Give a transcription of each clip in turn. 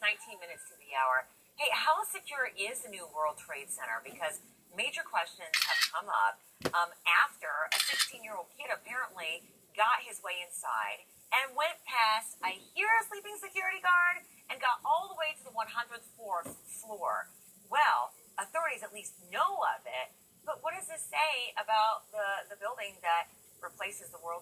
19 minutes to the hour. Hey, how secure is the new World Trade Center? Because major questions have come up after a 16-year-old kid apparently got his way inside and went past, I hear, a sleeping security guard and got all the way to the 104th floor. Well, authorities at least know of it, but what does this say about the building that replaces the World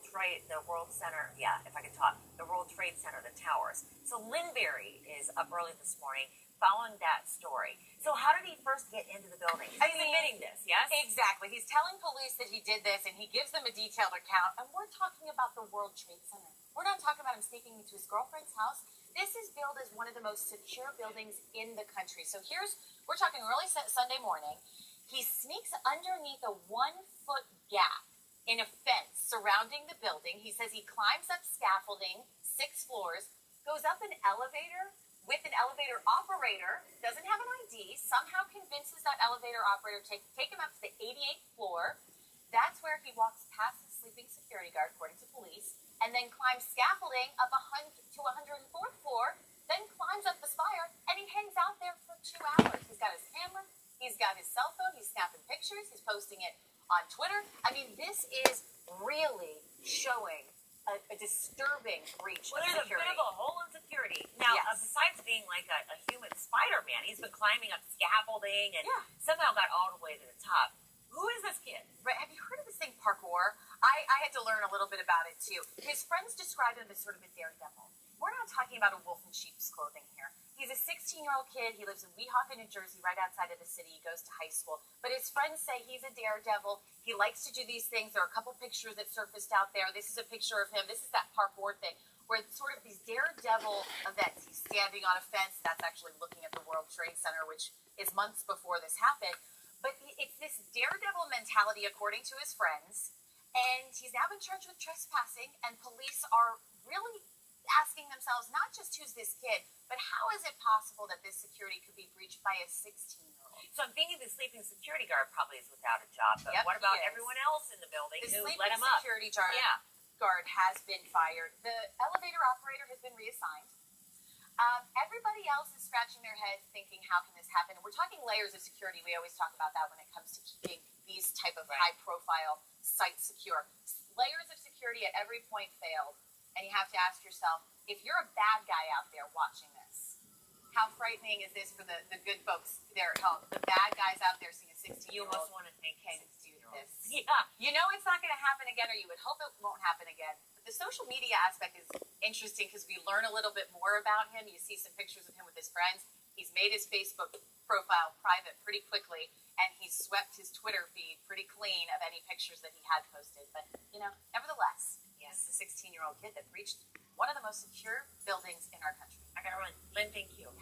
Center? Yeah, if I can talk, the World Trade Center, the towers. So Lynn Berry is up early this morning following that story. So how did he first get into the building? He's admitting this, yes? Exactly. He's telling police that he did this, and he gives them a detailed account. And we're talking about the World Trade Center. We're not talking about him sneaking into his girlfriend's house. This is billed as one of the most secure buildings in the country. So we're talking early Sunday morning. He sneaks underneath a 1-foot gap in a fence surrounding the building. He says he climbs up scaffolding, 6 floors, goes up an elevator with an elevator operator, doesn't have an ID, somehow convinces that elevator operator to take him up to the 88th floor. That's where he walks past the sleeping security guard, according to police, and then climbs scaffolding up to 104th floor, then climbs up the spire, and he hangs out there for 2 hours. He's got his camera, he's got his cell phone, he's snapping pictures, he's posting it on Twitter. I mean, this is really showing a disturbing breach of security. There's a bit of a hole in security. Now, besides being like a human Spider-Man, he's been climbing up scaffolding and somehow got all the way to the top. Who is this kid? Right. Have you heard of this thing, parkour? I had to learn a little bit about it, too. His friends describe him as sort of a daredevil. We're not talking about a wolf in sheep's clothing here. He's a 16-year-old kid. He lives in Weehawken, New Jersey, right outside of the city. He goes to high school. But his friends say he's a daredevil. He likes to do these things. There are a couple pictures that surfaced out there. This is a picture of him. This is that parkour thing where it's sort of these daredevil events. He's standing on a fence. That's actually looking at the World Trade Center, which is months before this happened. But it's this daredevil mentality, according to his friends. And he's now been charged with trespassing. And police are really asking themselves not just who's this kid, but how is it possible that this security could be breached by a 16-year-old? So I'm thinking the sleeping security guard probably is without a job, but what about everyone else in the building who let him up? The sleeping security guard has been fired. The elevator operator has been reassigned. Everybody else is scratching their heads thinking, how can this happen? And we're talking layers of security. We always talk about that when it comes to keeping these type of high-profile sites secure. Layers of security at every point failed. And you have to ask yourself, if you're a bad guy out there watching this, how frightening is this for the good folks there at home? The bad guys out there seeing a 16-year-old. You almost want to think can do this. Yeah. You know it's not going to happen again, or you would hope it won't happen again. But the social media aspect is interesting because we learn a little bit more about him. You see some pictures of him with his friends. He's made his Facebook profile private pretty quickly, and he swept his Twitter feed pretty clean of any pictures that he had posted. But, nevertheless, yes, a 16-year-old kid that breached one of the most secure buildings in our country. I got to run. Lynn, thank you.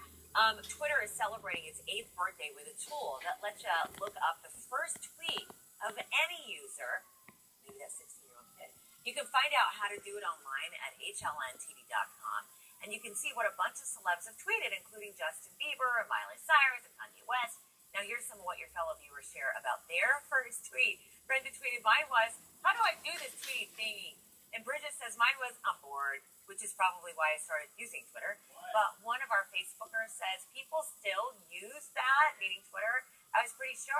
Twitter is celebrating its 8th birthday with a tool that lets you look up the first tweet of any user, maybe that 16-year-old kid. You can find out how to do it online at hlntv.com, and you can see what a bunch of celebs have tweeted, including Justin Bieber and Miley Cyrus and Kanye West. Now, here's some of what your fellow viewers share about their first tweet. Brenda tweeted, mine was, how do I do this tweet thingy? And Bridget says, mine was, I'm bored, which is probably why I started using Twitter. But one of our Facebookers says, people still use that, meaning Twitter. I was pretty sure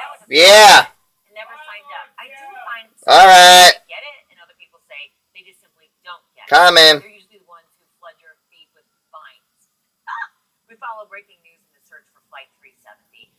that was a and never signed up. I do find some people get it, and other people say they just simply don't get it. They're usually the ones who flood your feed with vines. We follow breaking news in the search for Flight 370.